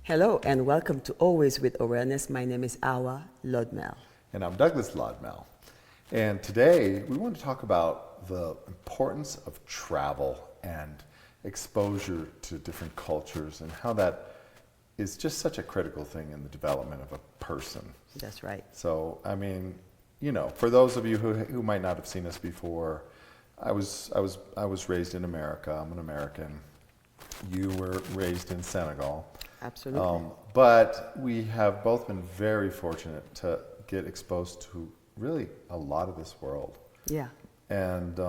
Hello and welcome to Always with Awareness. My name is Awa Lodmel. And I'm Douglas Lodmel. And today we want to talk about the importance of travel and exposure to different cultures and how that is just such a critical thing in the development of a person. That's right. So, I mean, you know, for those of you who might not have seen us before, I was raised in America. I'm an American. You were raised in Senegal. Absolutely. But we have both been very fortunate to get exposed to really a lot of this world. Yeah. And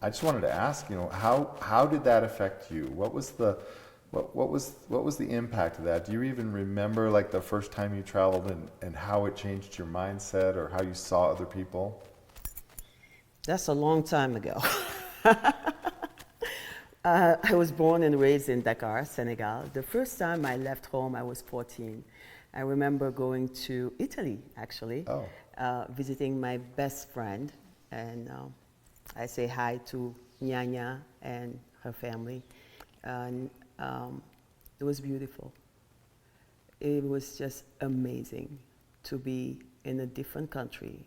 I just wanted to ask, you know, how did that affect you? What was the impact of that? Do you even remember like the first time you traveled and how it changed your mindset or how you saw other people? That's a long time ago. I was born and raised in Dakar, Senegal. The first time I left home, I was 14. I remember going to Italy, actually, visiting my best friend. And I say hi to Nyanya and her family. And it was beautiful. It was just amazing to be in a different country.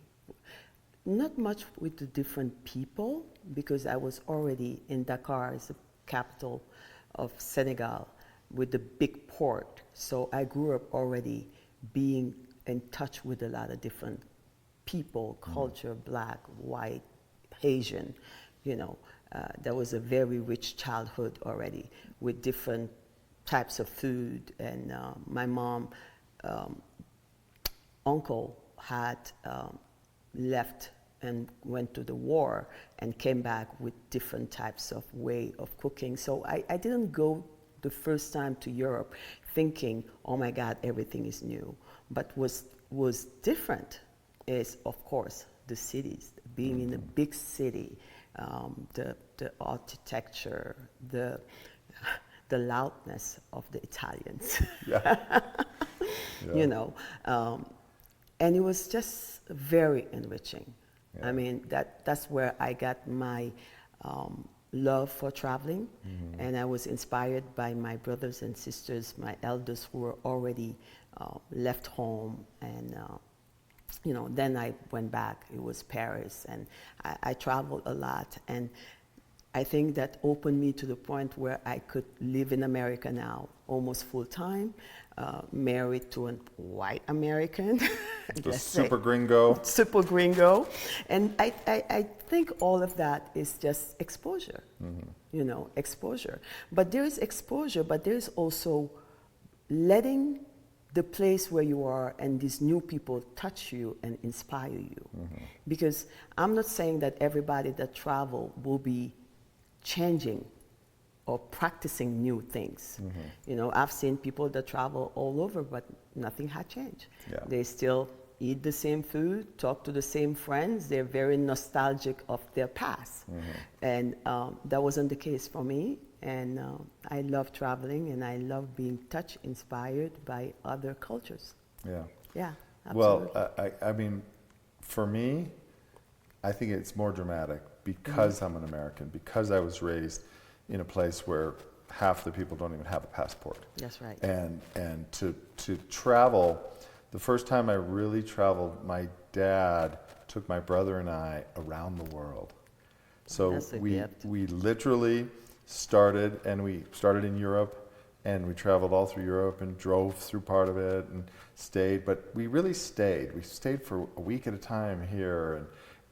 Not much with the different people, because I was already in Dakar, as the capital of Senegal, with the big port. So I grew up already being in touch with a lot of different people, culture, black, white, Asian, you know. There was a very rich childhood already with different types of food. And my mom, uncle had left and went to the war and came back with different types of way of cooking. So I didn't go the first time to Europe thinking, oh my God, everything is new. But was different is, of course, the cities, being in a big city, the architecture, the loudness of the Italians. Yeah. You know, and it was just very enriching. Yeah. I mean, that's where I got my love for traveling, and I was inspired by my brothers and sisters, my elders who were already left home, and you know, then I went back. It was Paris, and I traveled a lot, and I think that opened me to the point where I could live in America now, almost full time, married to a white American. The super gringo. Super gringo. And I think all of that is just exposure, you know, exposure. But there is exposure, but there's also letting the place where you are and these new people touch you and inspire you. Because I'm not saying that everybody that travel will be changing or practicing new things. You know, I've seen people that travel all over, but nothing had changed. Yeah. They still eat the same food, talk to the same friends. They're very nostalgic of their past. And that wasn't the case for me. And I love traveling, and I love being touched, inspired by other cultures. Yeah. Yeah, absolutely. Well, I mean, for me, I think it's more dramatic because I'm an American, because I was raised in a place where half the people don't even have a passport. That's right. And to travel, the first time I really traveled, my dad took my brother and I around the world. So That's a gift. we literally started in Europe, and we traveled all through Europe and drove through part of it and stayed, but we really stayed. We stayed for a week at a time here,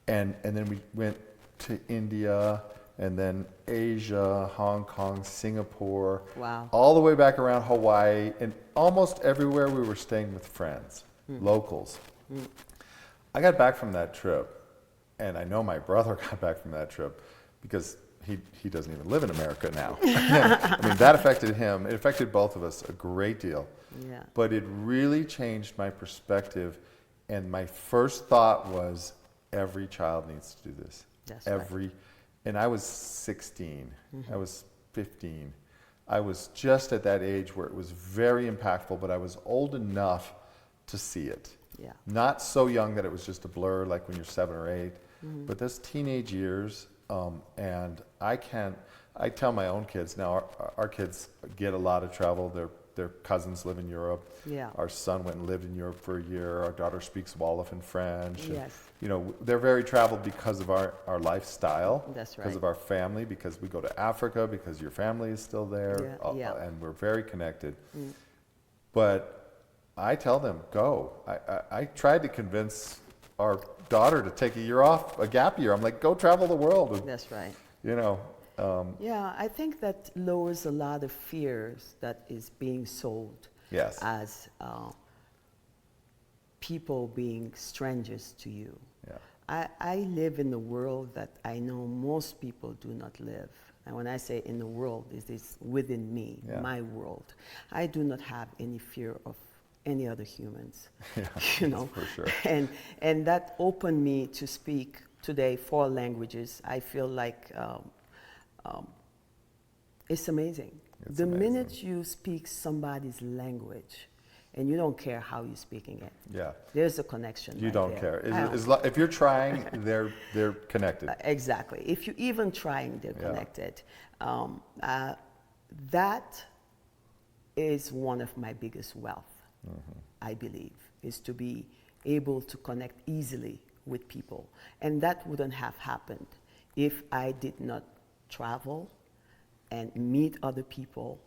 and then we went to India, and then Asia, Hong Kong, Singapore, Wow. all the way back around Hawaii, and almost everywhere we were staying with friends, locals. I got back from that trip, and I know my brother got back from that trip because he doesn't even live in America now. I mean, that affected him. It affected both of us a great deal. Yeah. But it really changed my perspective, and my first thought was, every child needs to do this. That's right. And I was 16. I was 15. I was just at that age where it was very impactful, but I was old enough to see it. Yeah. Not so young that it was just a blur like when you're 7 or 8, but those teenage years, and I tell my own kids now, our kids get a lot of travel. their cousins live in Europe. Yeah. Our son went and lived in Europe for a year. Our daughter speaks Wolof and French. And, Yes. you know, they're very traveled because of our lifestyle. That's Because right. of our family, because we go to Africa, because your family is still there. And we're very connected. But I tell them, go. I tried to convince our daughter to take a year off, a gap year. I'm like, go travel the world. And, That's right. you know. Yeah, I think that lowers a lot of fears that is being sold Yes. as people being strangers to you. Yeah. I live in a world that I know most people do not live. And when I say in the world, it is within me, Yeah. my world. I do not have any fear of any other humans, Yeah, you know. for sure. And that opened me to speak today 4 languages. I feel like it's amazing. It's The amazing. minute you speak somebody's language, and you don't care how you're speaking it, Yeah. there's a connection. You right don't there. care. I don't. If you're trying, they're connected. Exactly. If you're even trying, they're Yeah. connected. That is one of my biggest wealth, I believe, is to be able to connect easily with people. And that wouldn't have happened if I did not travel and meet other people.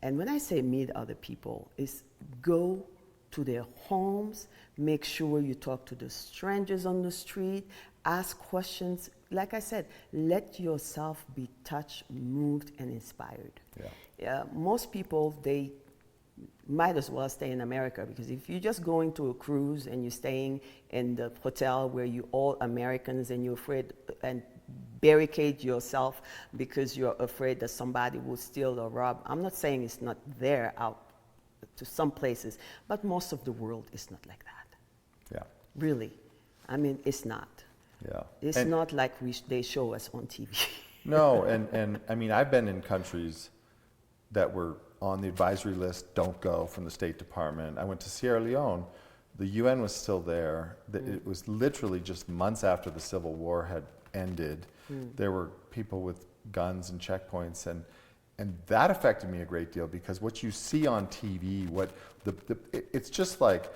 And when I say meet other people, is go to their homes, make sure you talk to the strangers on the street, ask questions. Like I said, let yourself be touched, moved, and inspired. Yeah. Most people, they might as well stay in America, because if you're just going to a cruise and you're staying in the hotel where you're all Americans and you're afraid and barricade yourself because you're afraid that somebody will steal or rob. I'm not saying it's not there out to some places, but most of the world is not like that. Yeah. Really. I mean, it's not. Yeah. It's not like they show us on TV. No, and I mean, I've been in countries that were on the advisory list, don't go, from the State Department. I went to Sierra Leone. The UN was still there. It was literally just months after the Civil War had ended. There were people with guns and checkpoints, and that affected me a great deal, because what you see on TV, it's just like,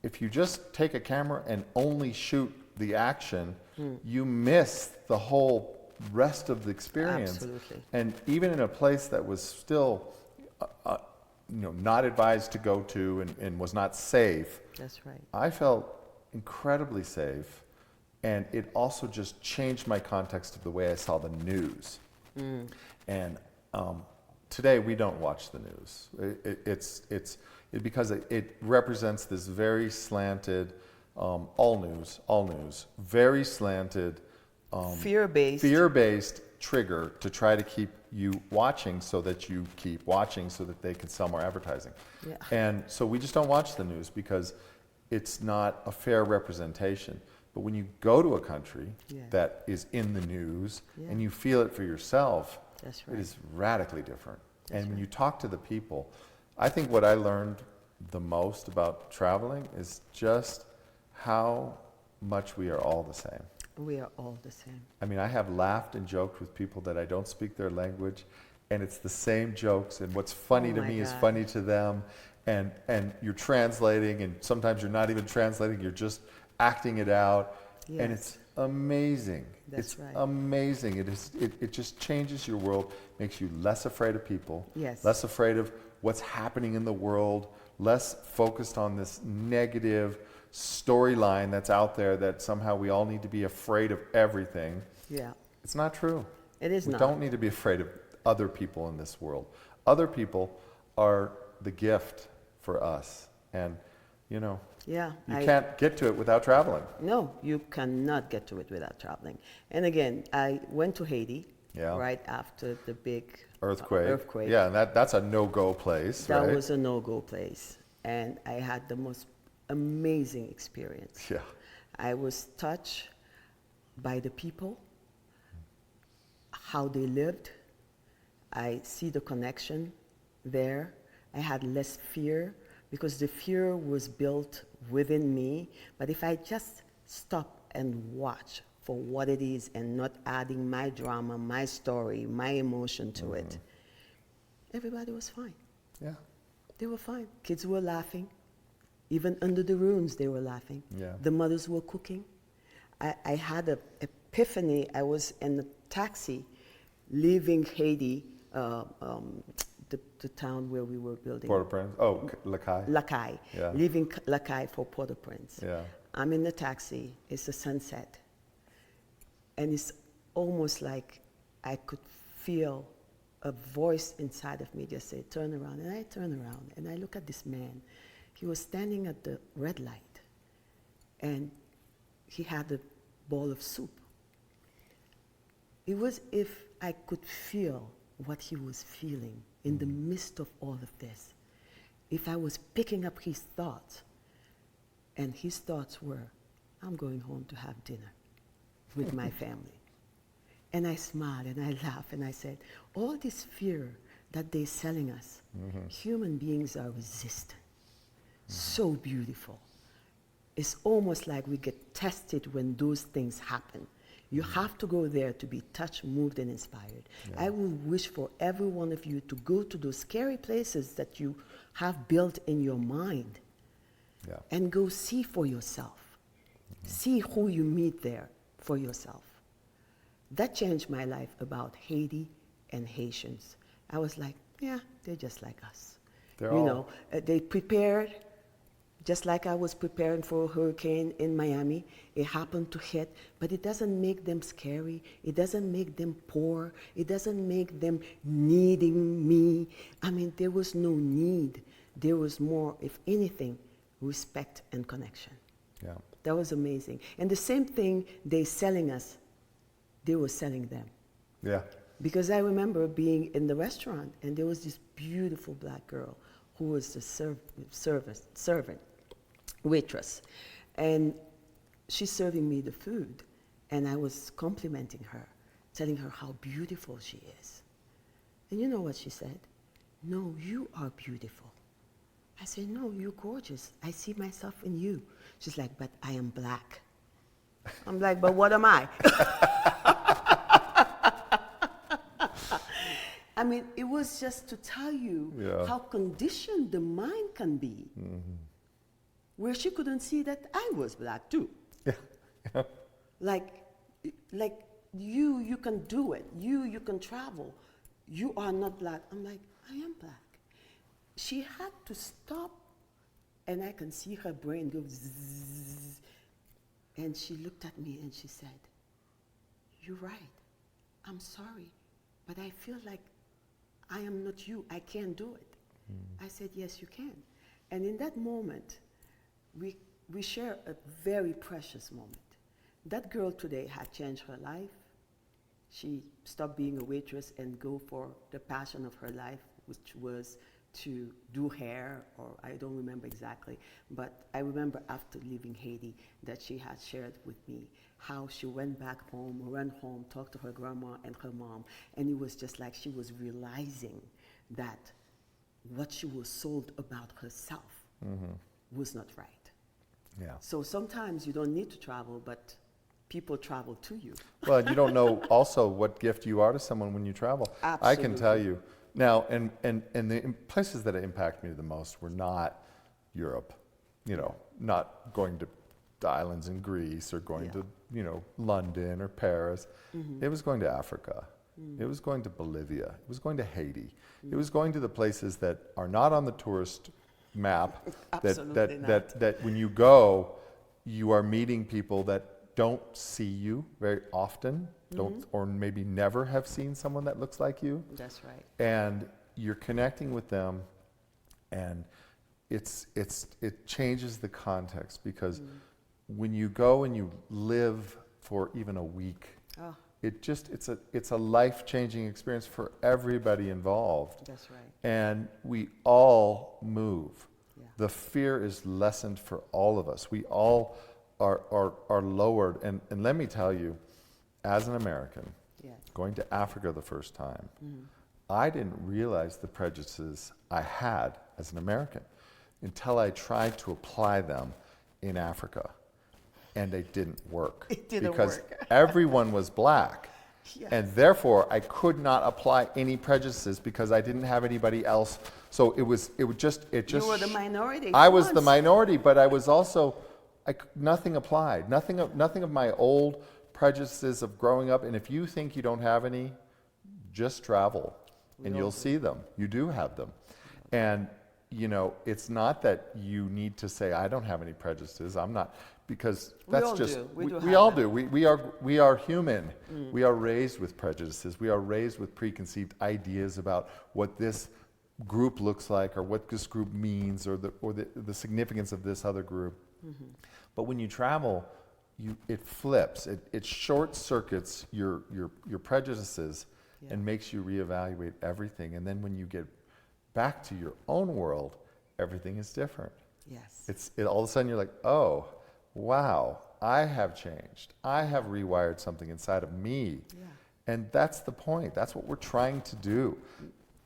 if you just take a camera and only shoot the action, you miss the whole rest of the experience. Absolutely. And even in a place that was still not advised to go to and was not safe, That's right. I felt incredibly safe. And it also just changed my context of the way I saw the news. And today we don't watch the news. It's because it represents this very slanted, all news, very slanted, fear-based trigger to try to keep you watching, so that you keep watching, so that they can sell more advertising. Yeah. And so we just don't watch the news, because it's not a fair representation. But when you go to a country that is in the news and you feel it for yourself, That's right. it is radically different. That's and when right. you talk to the people, I think what I learned the most about traveling is just how much we are all the same. We are all the same. I mean, I have laughed and joked with people that I don't speak their language, and it's the same jokes, and what's funny to my me is God. funny to them, and you're translating, and sometimes you're not even translating, you're just acting it out, and Yes. it's amazing. That's it's right. amazing. It just changes your world, makes you less afraid of people, Yes. less afraid of what's happening in the world, less focused on this negative storyline that's out there, that somehow we all need to be afraid of everything. Yeah. It's not true. It is We not. don't need to be afraid of other people in this world. Other people are the gift for us. And, Yeah. you can't get to it without traveling. No, you cannot get to it without traveling. And again, I went to Haiti right after the big Earthquake. Yeah, and that's a no-go place, That right? was a no-go place. And I had the most amazing experience. Yeah. I was touched by the people, how they lived. I see the connection there. I had less fear, because the fear was built within me. But if I just stop and watch for what it is, and not adding my drama, my story, my emotion to it, everybody was fine. Yeah. They were fine. Kids were laughing. Even under the rooms, they were laughing. Yeah. The mothers were cooking. I had an epiphany. I was in a taxi leaving Haiti, the town where we were building. Port-au-Prince. Oh, Lacaille. Lacaille. Yeah. Leaving Lacaille for Port-au-Prince. Yeah. I'm in the taxi. It's a sunset. And it's almost like I could feel a voice inside of me just say, turn around. And I turn around and I look at this man. He was standing at the red light and he had a bowl of soup. It was if I could feel what he was feeling in the midst of all of this. If I was picking up his thoughts, and his thoughts were, I'm going home to have dinner with my family. And I smiled and I laughed and I said, all this fear that they're selling us, human beings are resistant. So beautiful. It's almost like we get tested when those things happen. You have to go there to be touched, moved, and inspired. Yeah. I would wish for every one of you to go to those scary places that you have built in your mind and go see for yourself. See who you meet there for yourself. That changed my life about Haiti and Haitians. I was like, yeah, they're just like us. They prepared. Just like I was preparing for a hurricane in Miami, it happened to hit, but it doesn't make them scary. It doesn't make them poor. It doesn't make them needing me. I mean, there was no need. There was more, if anything, respect and connection. Yeah. That was amazing. And the same thing they're selling us, they were selling them. Yeah. Because I remember being in the restaurant, and there was this beautiful black girl who was the servant, waitress. And she's serving me the food, and I was complimenting her, telling her how beautiful she is. And you know what she said? No, you are beautiful. I said, no, you're gorgeous. I see myself in you. She's like, but I am black. I'm like, but what am I? I mean, it was just to tell you how conditioned the mind can be, where she couldn't see that I was black too. Yeah. Like you can do it. You can travel. You are not black. I'm like, I am black. She had to stop, and I can see her brain go zzz. And she looked at me and she said, you're right. I'm sorry, but I feel like I am not you. I can't do it. I said, yes, you can. And in that moment, we share a very precious moment. That girl today had changed her life. She stopped being a waitress and go for the passion of her life, which was to do hair, or I don't remember exactly, but I remember after leaving Haiti that she had shared with me how she went back home, ran home, talked to her grandma and her mom, and it was just like she was realizing that what she was sold about herself was not right. Yeah. So sometimes you don't need to travel, but people travel to you. Well, you don't know also what gift you are to someone when you travel. Absolutely. I can tell you. Now, and the places that impact me the most were not Europe, not going to the islands in Greece or going to, London or Paris. It was going to Africa. It was going to Bolivia. It was going to Haiti. It was going to the places that are not on the tourist map. that when you go, you are meeting people that don't see you very often, or maybe never have seen someone that looks like you. That's right. And you're connecting with them, and it changes the context, because when you go and you live for even a week, it's a life-changing experience for everybody involved. That's right. And we all move. Yeah. The fear is lessened for all of us. We all are lowered. And let me tell you, as an American, going to Africa the first time, I didn't realize the prejudices I had as an American until I tried to apply them in Africa. And they didn't work. It didn't because work. everyone was black. Yes. And therefore, I could not apply any prejudices because I didn't have anybody else. So it would just. You were the minority. I was the minority, but I was also, nothing applied. Nothing of my old prejudices of growing up. And if you think you don't have any, just travel and you'll see them. You do have them. And, it's not that you need to say, I don't have any prejudices. I'm not, because that's we all do. We are human. We are raised with prejudices. We are raised with preconceived ideas about what this group looks like or what this group means or the significance of this other group. But when you travel, it flips. It short circuits your prejudices and makes you reevaluate everything. And then when you get back to your own world, everything is different. Yes. All of a sudden you're like, oh, wow, I have changed. I have rewired something inside of me. Yeah. And that's the point. That's what we're trying to do.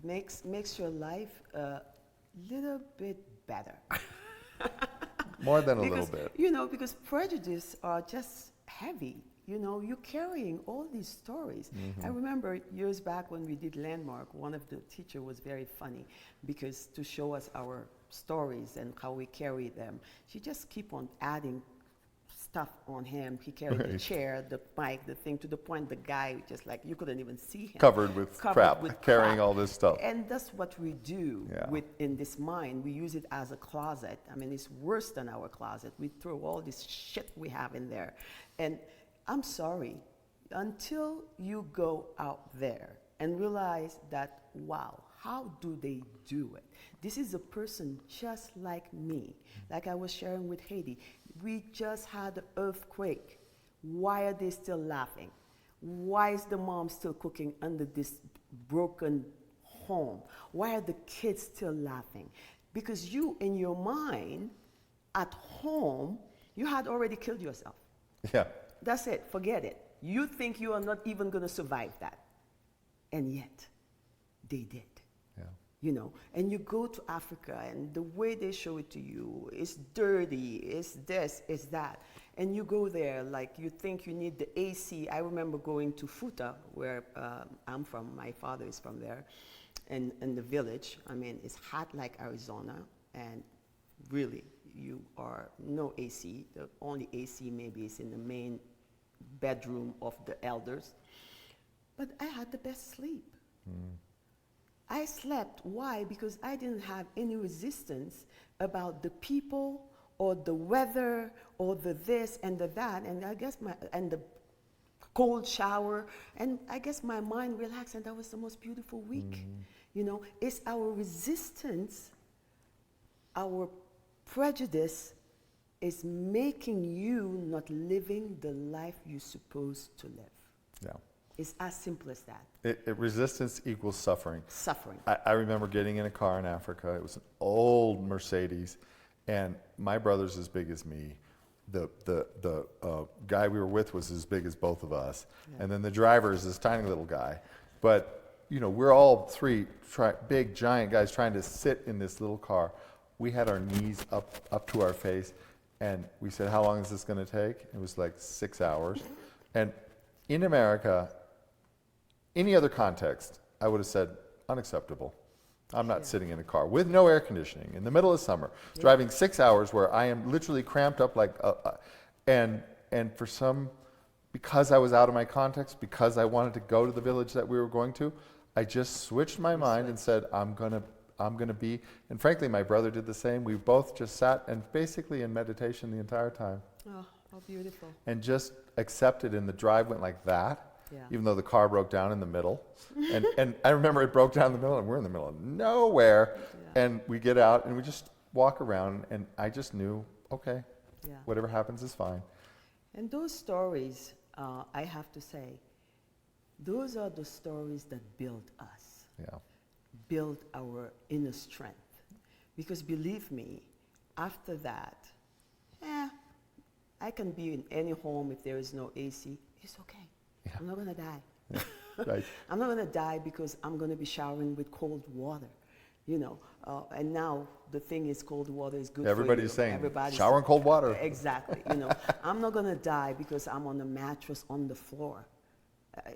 Makes your life a little bit better. More than a little bit. Because prejudice are just heavy. You're carrying all these stories. I remember years back when we did Landmark, one of the teachers was very funny because to show us our stories and how we carry them, she just keep on adding stuff on him. He carried the chair, the mic, the thing, to the point the guy just like, you couldn't even see him. Covered with crap, carrying all this stuff. And that's what we do in this mind. We use it as a closet. I mean, it's worse than our closet. We throw all this shit we have in there. And I'm sorry, until you go out there and realize that, wow, how do they do it? This is a person just like me. Like I was sharing with Haiti, we just had an earthquake. Why are they still laughing? Why is the mom still cooking under this broken home? Why are the kids still laughing? Because you, in your mind, at home, you had already killed yourself. Yeah. That's it. Forget it. You think you are not even going to survive that. And yet, they did. Yeah. And you go to Africa, and the way they show it to you is dirty, it's this, it's that. And you go there, like you think you need the AC. I remember going to Futa, where I'm from. My father is from there, and in the village. I mean, it's hot like Arizona, and really, you are no AC. The only AC maybe is in the main bedroom of the elders. But I had the best sleep. I slept. Why? Because I didn't have any resistance about the people or the weather or the this and the that, and I guess and the cold shower, and I guess my mind relaxed, and that was the most beautiful week. It's our resistance, our prejudice is making you not living the life you're supposed to live. Yeah. It's as simple as that. Resistance equals suffering. Suffering. I remember getting in a car in Africa. It was an old Mercedes, and my brother's as big as me. The guy we were with was as big as both of us, and then the driver is this tiny little guy. But we're all three big giant guys trying to sit in this little car. We had our knees up to our face, and we said, how long is this going to take? It was like 6 hours. And in America, any other context, I would have said, unacceptable. I'm not sitting in a car with no air conditioning in the middle of summer, driving 6 hours where I am literally cramped up like, and for because I was out of my context, because I wanted to go to the village that we were going to, I just switched my mind and said, I'm gonna be, and frankly, my brother did the same. We both just sat and basically in meditation the entire time. Oh, how beautiful. And just accepted, and the drive went like that. Even though the car broke down in the middle. And I remember it broke down in the middle, and we're in the middle of nowhere. And we get out, and we just walk around, and I just knew, okay, whatever happens is fine. And those stories, I have to say, those are the stories that build us. Build our inner strength. Because believe me, after that, I can be in any home if there is no AC. It's okay. I'm not going to die. Right. I'm not going to die because I'm going to be showering with cold water, and now the thing is cold water is good Everybody's for you. Saying, shower in cold water. Exactly. I'm not going to die because I'm on a mattress on the floor.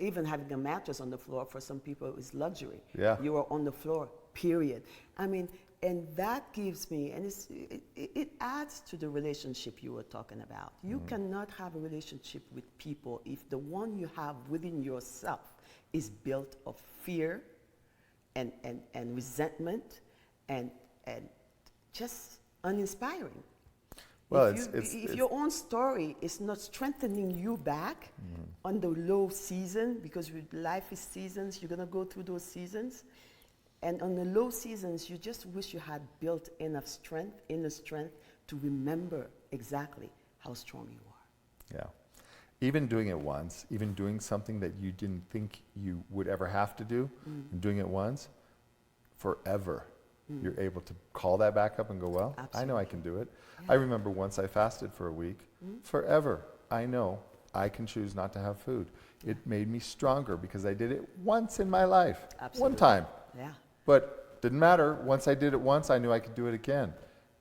Even having a mattress on the floor for some people is luxury. Yeah. You are on the floor, period. I mean, and that gives me, and it adds to the relationship you were talking about. You cannot have a relationship with people if the one you have within yourself is built of fear and resentment and just uninspiring. Well, if your own story is not strengthening you back on the low season, because life is seasons, you're going to go through those seasons. And on the low seasons, you just wish you had built enough strength, inner strength, to remember exactly how strong you are. Yeah. Even doing it once, even doing something that you didn't think you would ever have to do, and doing it once, forever, you're able to call that back up and go, well, Absolutely. I know I can do it. Yeah. I remember once I fasted for a week. Forever, I know I can choose not to have food. It made me stronger because I did it once in my life. Absolutely. One time. Yeah. But didn't matter. Once I did it once, I knew I could do it again.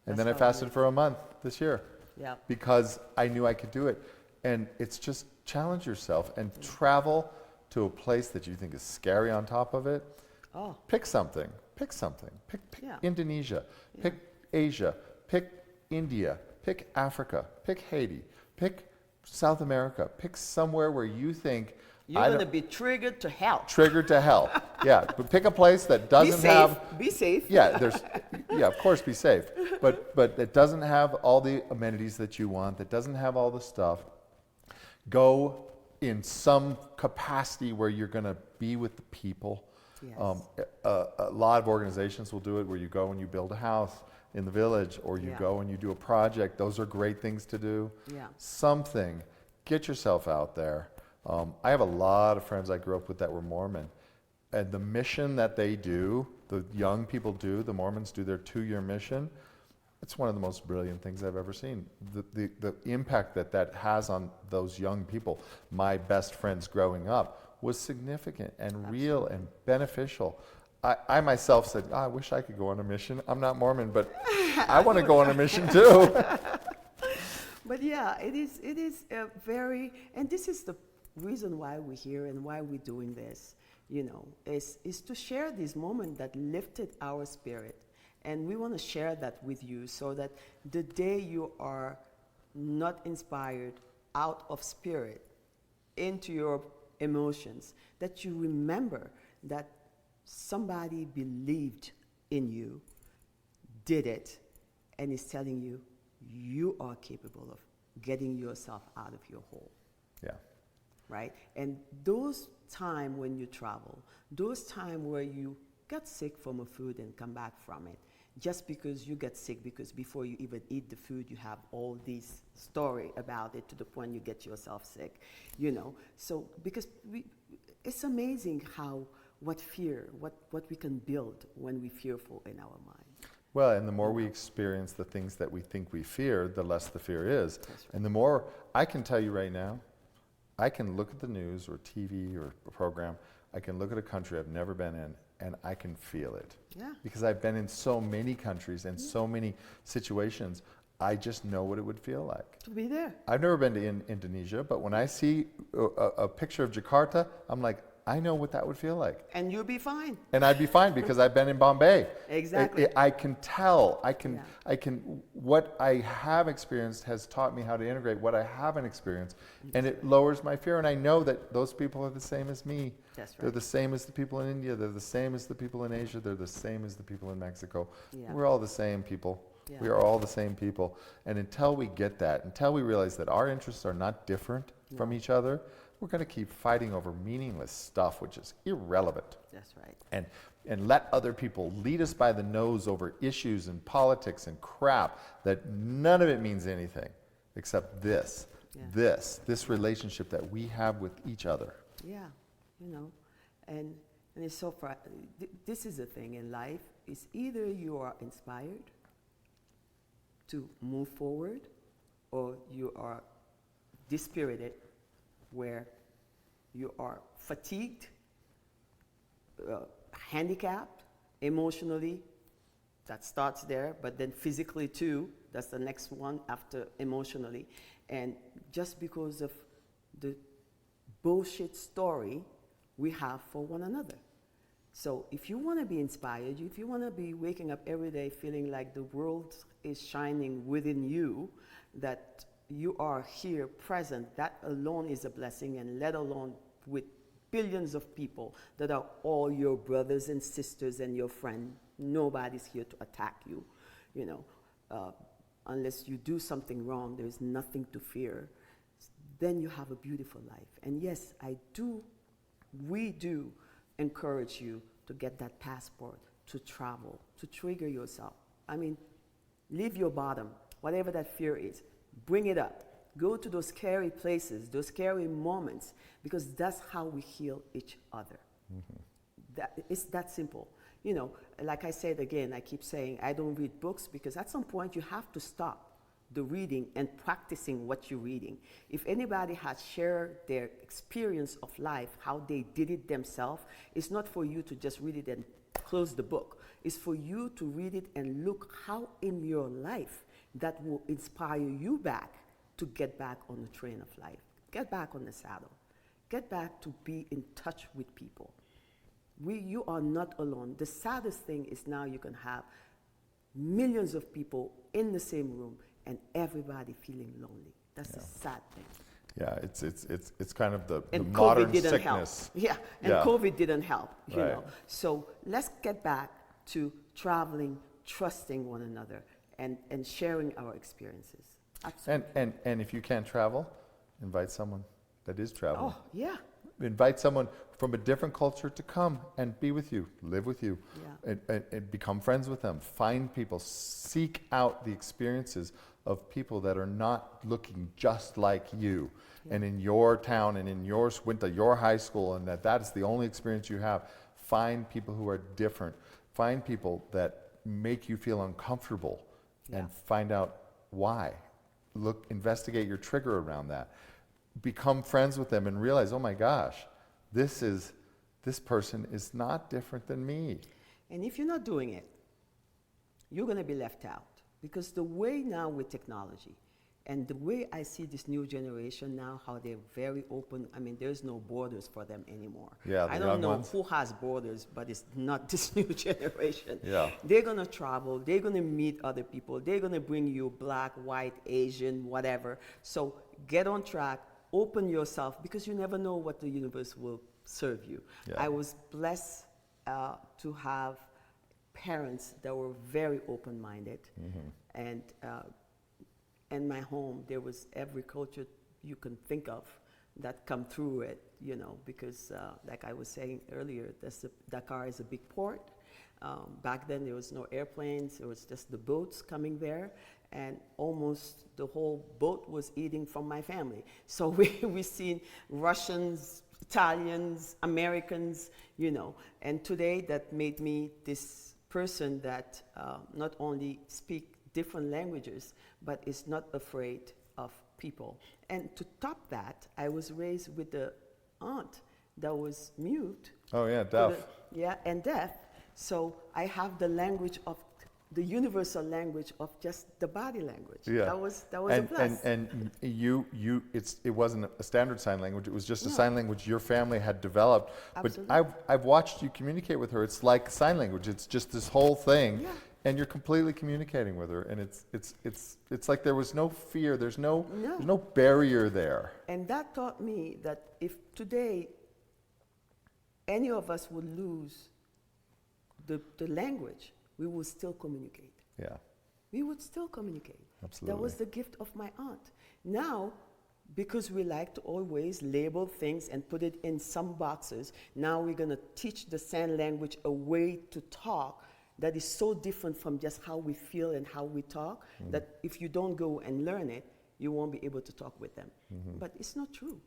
And That's then I how it fasted is. for a month this year. Yeah. Because I knew I could do it. And it's just challenge yourself and travel to a place that you think is scary on top of it. Oh. Pick something. Pick something. Pick Yeah. Indonesia. Pick Asia. Pick India. Pick Africa. Pick Haiti. Pick South America. Pick somewhere where you think You're going to be triggered to hell. triggered to hell. Yeah, but pick a place that doesn't have. Be safe. Yeah, of course, be safe. But it doesn't have all the amenities that you want. That doesn't have all the stuff. Go in some capacity where you're going to be with the people. Yes. A lot of organizations will do it where you go and you build a house in the village, or you go and you do a project. Those are great things to do. Yeah. Something. Get yourself out there. I have a lot of friends I grew up with that were Mormon. And the mission that they do, the young people do, the Mormons do their 2-year mission, it's one of the most brilliant things I've ever seen. The impact that has on those young people, my best friends growing up, was significant and real and beneficial. I myself said, I wish I could go on a mission. I'm not Mormon, but I want to go on a mission too. But yeah, it is very, and this is the reason why we're here and why we're doing this, is to share this moment that lifted our spirit. And we want to share that with you so that the day you are not inspired out of spirit into your emotions, that you remember that somebody believed in you, did it, and is telling you, you are capable of getting yourself out of your hole. Yeah. Right? And those time when you travel, those time where you get sick from a food and come back from it, just because you get sick, because before you even eat the food, you have all these story about it to the point you get yourself sick, So, because it's amazing what we can build when we're fearful in our mind. Well, and the more we experience the things that we think we fear, the less the fear is. That's right. And the more, I can tell you right now, I can look at the news or TV or a program, I can look at a country I've never been in, and I can feel it. Yeah. Because I've been in so many countries and so many situations, I just know what it would feel like. To be there. I've never been to Indonesia, but when I see a picture of Jakarta, I'm like, I know what that would feel like. And you'll be fine. And I'd be fine because I've been in Bombay. Exactly. I can tell. Yeah. What I have experienced has taught me how to integrate what I haven't experienced. And it lowers my fear. And I know that those people are the same as me. That's right. They're the same as the people in India. They're the same as the people in Asia. They're the same as the people in Mexico. Yeah. We're all the same people. Yeah. We are all the same people. And until we get that, until we realize that our interests are not different from each other, we're going to keep fighting over meaningless stuff, which is irrelevant. That's right. And let other people lead us by the nose over issues and politics and crap that none of it means anything except this relationship that we have with each other. Yeah, and it's so this is the thing in life, is either you are inspired to move forward, or you are dispirited, where you are fatigued, handicapped, emotionally. That starts there, but then physically too. That's the next one after emotionally. And just because of the bullshit story we have for one another. So if you want to be inspired, if you want to be waking up every day feeling like the world is shining within you, that you are here present, that alone is a blessing, and let alone with billions of people that are all your brothers and sisters and your friend. Nobody's here to attack you, you know. Unless you do something wrong, there's nothing to fear. Then you have a beautiful life. And yes, we do encourage you to get that passport, to travel, to trigger yourself. I mean, leave your bottom, whatever that fear is, bring it up. Go to those scary places, those scary moments, because that's how we heal each other. It's that simple. You know, like I said again, I keep saying I don't read books because at some point you have to stop the reading and practicing what you're reading. If anybody has shared their experience of life, how they did it themselves, it's not for you to just read it and close the book. It's for you to read it and look how in your life that will inspire you back to get back on the train of life, get back on the saddle, get back to be in touch with people. You are not alone. The saddest thing is now you can have millions of people in the same room and everybody feeling lonely. That's a sad thing. Yeah, it's kind of the And modern COVID didn't sickness. help. Yeah, and COVID didn't help, you Right. know. So let's get back to traveling, trusting one another, and sharing our experiences. Absolutely. And if you can't travel, invite someone that is traveling. Oh, yeah. Invite someone from a different culture to come and be with you, live with you, and become friends with them. Find people, seek out the experiences of people that are not looking just like you. And in your town and in your went to your high school, and that's the only experience you have. Find people who are different. Find people that make you feel uncomfortable, and find out why. Investigate your trigger around that. Become friends with them and realize, oh my gosh, this person is not different than me. And if you're not doing it, you're going to be left out. Because the way now with technology, and the way I see this new generation now, how they're very open, I mean, there's no borders for them anymore. Yeah, the I don't young know ones. who has borders, but it's not this new generation. Yeah. They're going to travel, they're going to meet other people, they're going to bring you black, white, Asian, whatever. So get on track, open yourself, because you never know what the universe will serve you. Yeah. I was blessed to have parents that were very open-minded, and in my home there was every culture you can think of that come through it, you know, because like I was saying earlier, Dakar is a big port. Back then there was no airplanes, it was just the boats coming there, and almost the whole boat was eating from my family. So we seen Russians, Italians, Americans, you know, and today that made me this person that not only speak different languages, but is not afraid of people. And to top that, I was raised with an aunt that was mute. Oh yeah, deaf. And deaf. So I have the language of the universal language of just the body language. Yeah. That was a plus. And it wasn't a standard sign language. It was just a sign language your family had developed. Absolutely. But I've watched you communicate with her. It's like sign language. It's just this whole thing, and you're completely communicating with her. And it's like there was no fear. There's no barrier there. And that taught me that if today any of us would lose the language, we would still communicate. Yeah. We would still communicate. Absolutely. That was the gift of my aunt. Now, because we like to always label things and put it in some boxes, now we're going to teach the sign language a way to talk that is so different from just how we feel and how we talk, that if you don't go and learn it, you won't be able to talk with them. But it's not true.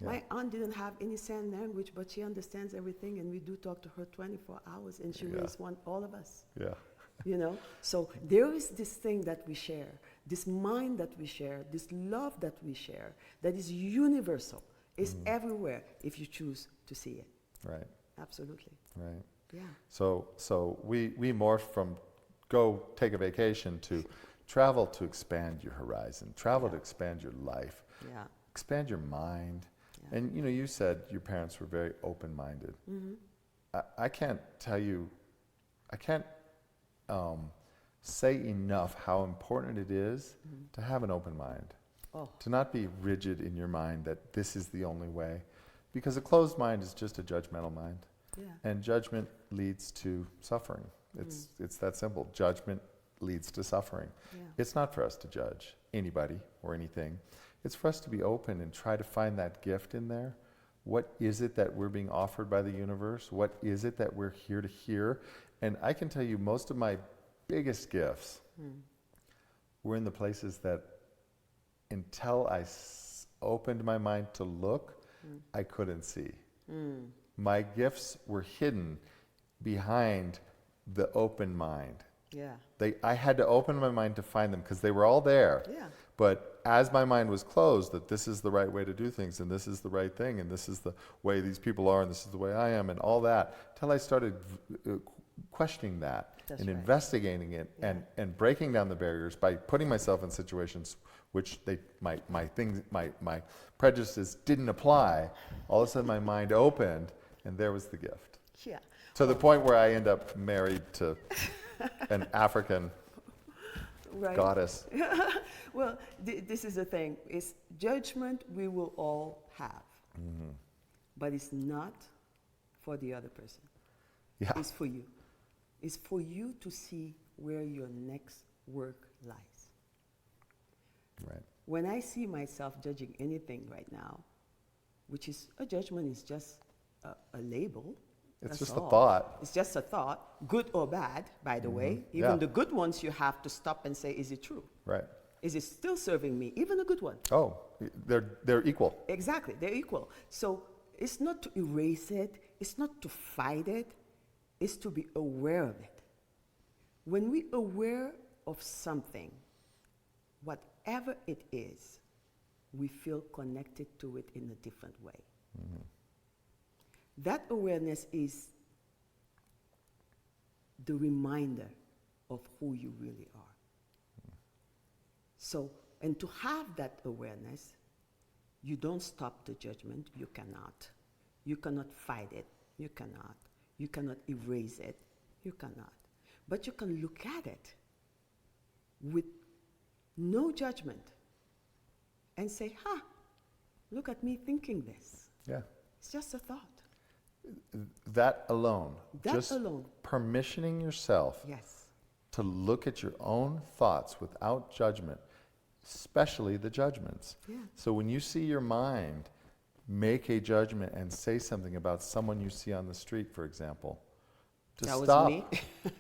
Yeah. My aunt didn't have any sign language, but she understands everything, and we do talk to her 24 hours, and she raised all of us. Yeah. You know, so there is this thing that we share, this mind that we share, this love that we share, that is universal. It's everywhere if you choose to see it. Right. Absolutely. Right. Yeah. So we morphed from go take a vacation to travel to expand your horizon, travel to expand your life, expand your mind, Yeah. And you said your parents were very open-minded. Mm-hmm. I can't tell you, I can't say enough how important it is to have an open mind. Oh. To not be rigid in your mind that this is the only way. Because a closed mind is just a judgmental mind. Yeah. And judgment leads to suffering. It's that simple. Judgment leads to suffering. Yeah. It's not for us to judge anybody or anything. It's for us to be open and try to find that gift in there. What is it that we're being offered by the universe? What is it that we're here to hear? And I can tell you most of my biggest gifts were in the places that until I opened my mind to look, I couldn't see. My gifts were hidden behind the open mind. Yeah. I had to open my mind to find them because they were all there. Yeah. But as my mind was closed, that this is the right way to do things, and this is the right thing, and this is the way these people are, and this is the way I am, and all that, till I started questioning that. That's and right. investigating it and breaking down the barriers by putting myself in situations which my prejudices didn't apply. All of a sudden my mind opened, and there was the gift. Yeah. To the point where I end up married to an African Right. goddess. Well, this is the thing. It's judgment we will all have. But it's not for the other person. Yeah. It's for you. It's for you to see where your next work lies. Right. When I see myself judging anything right now, which is a judgment is just a label. It's that's just all. a thought. It's just a thought, good or bad, by the way. Even Yeah. the good ones, you have to stop and say, is it true? Right. Is it still serving me? Even a good one. Oh, they're equal. Exactly, they're equal. So it's not to erase it, it's not to fight it, it's to be aware of it. When we're aware of something, whatever it is, we feel connected to it in a different way. That awareness is the reminder of who you really are. So, and to have that awareness, you don't stop the judgment. You cannot. You cannot fight it. You cannot. You cannot erase it. You cannot. But you can look at it with no judgment and say, look at me thinking this. Yeah. It's just a thought. That alone. That just alone. permissioning yourself Yes. to look at your own thoughts without judgment, especially the judgments. Yeah. So when you see your mind make a judgment and say something about someone you see on the street, for example, to That was stop me.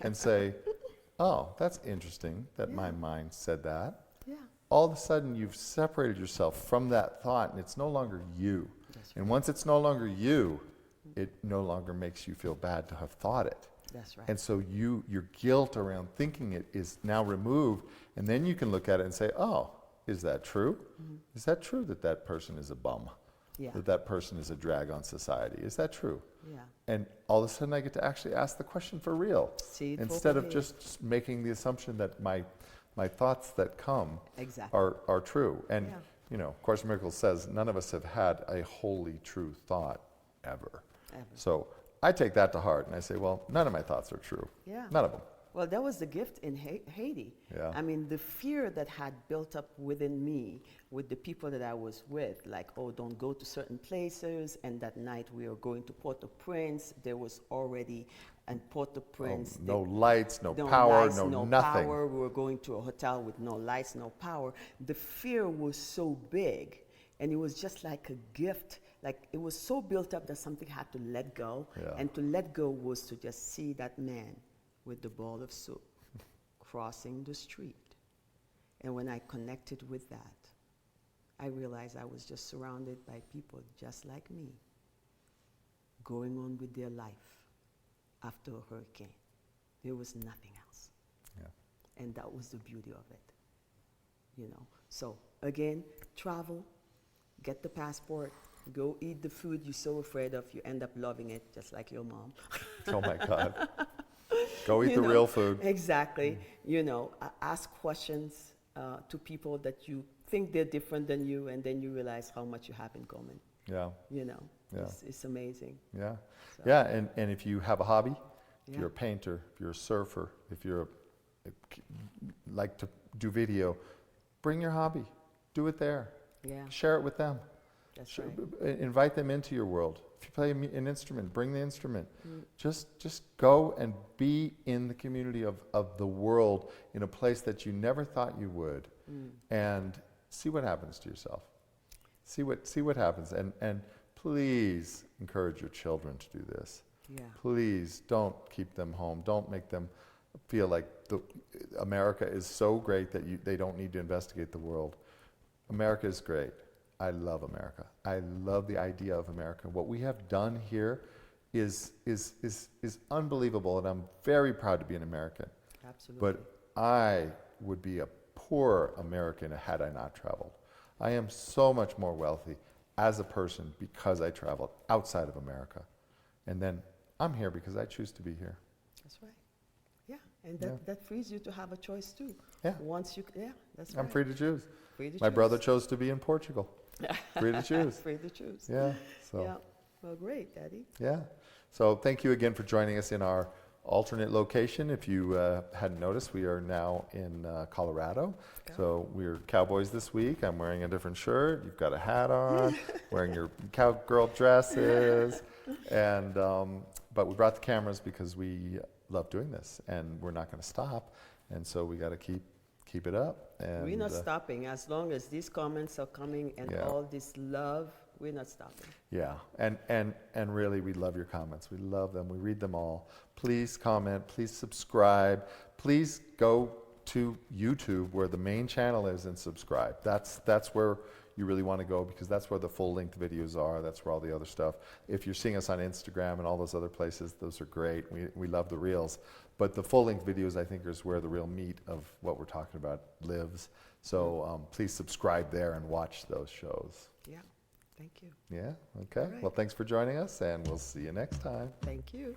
and say, oh, that's interesting that my mind said that. Yeah. All of a sudden you've separated yourself from that thought, and it's no longer you. That's And once it's no longer you, it no longer makes you feel bad to have thought it. That's right. And so your guilt around thinking it is now removed, and then you can look at it and say, oh, is that true? Is that true that that person is a bum? Yeah. That that person is a drag on society? Is that true? Yeah. And all of a sudden I get to actually ask the question for real. See it instead of over just making the assumption that my thoughts that come Exactly. are true. And, Yeah. Course in Miracles says none of us have had a wholly true thought ever. Ever. So I take that to heart and I say, well, none of my thoughts are true. Yeah. None of them. Well, that was the gift in Haiti. Yeah. I mean, the fear that had built up within me with the people that I was with, like, oh, don't go to certain places. And that night we were going to Port-au-Prince. There was already, and Port-au-Prince. No lights, no no power, lights, no no nothing. power. We were going to a hotel with no lights, no power. The fear was so big, and it was just like a gift. Like, it was so built up that something had to let go. Yeah. And to let go was to just see that man with the bowl of soup crossing the street. And when I connected with that, I realized I was just surrounded by people just like me, going on with their life after a hurricane. There was nothing else. Yeah. And that was the beauty of it. So again, travel, get the passport, go eat the food you're so afraid of, you end up loving it just like your mom. Oh my God. Go eat the real food. Exactly. Ask questions to people that you think they're different than you, and then you realize how much you have in common. Yeah. You know, Yeah. it's amazing. Yeah. So. Yeah. And if you have a hobby, if Yeah. you're a painter, if you're a surfer, if you're like to do video, bring your hobby. Do it there. Yeah. Share it with them. That's right. Invite them into your world. If you play an instrument, bring the instrument. Just go and be in the community of the world in a place that you never thought you would, and see what happens to yourself. See what happens, and please encourage your children to do this. Yeah. Please don't keep them home. Don't make them feel like America is so great that they don't need to investigate the world. America is great. I love America. I love the idea of America. What we have done here is unbelievable, and I'm very proud to be an American. Absolutely. But I would be a poor American had I not traveled. I am so much more wealthy as a person because I traveled outside of America. And then I'm here because I choose to be here. That's right. Yeah, and that frees you to have a choice too. Yeah. That's right. I'm free to choose. Free to My choose. brother chose to be in Portugal. Free to choose. Free to choose. Yeah. So. Yeah. Well, great, Daddy. Yeah. So thank you again for joining us in our alternate location. If you hadn't noticed, we are now in Colorado. So we're cowboys this week. I'm wearing a different shirt. You've got a hat on, wearing your cowgirl dresses. And but we brought the cameras because we love doing this, and we're not going to stop. And so we got to keep it up. And we're not stopping as long as these comments are coming and all this love. We're not stopping. Yeah, and really, we love your comments. We love them. We read them all. Please comment. Please subscribe. Please go to YouTube where the main channel is and subscribe. That's where you really want to go, because that's where the full-length videos are. That's where all the other stuff. If you're seeing us on Instagram and all those other places, those are great. We love the reels. But the full-length videos, I think, is where the real meat of what we're talking about lives. So please subscribe there and watch those shows. Yeah. Thank you. Yeah, okay. Right. Well, thanks for joining us, and we'll see you next time. Thank you.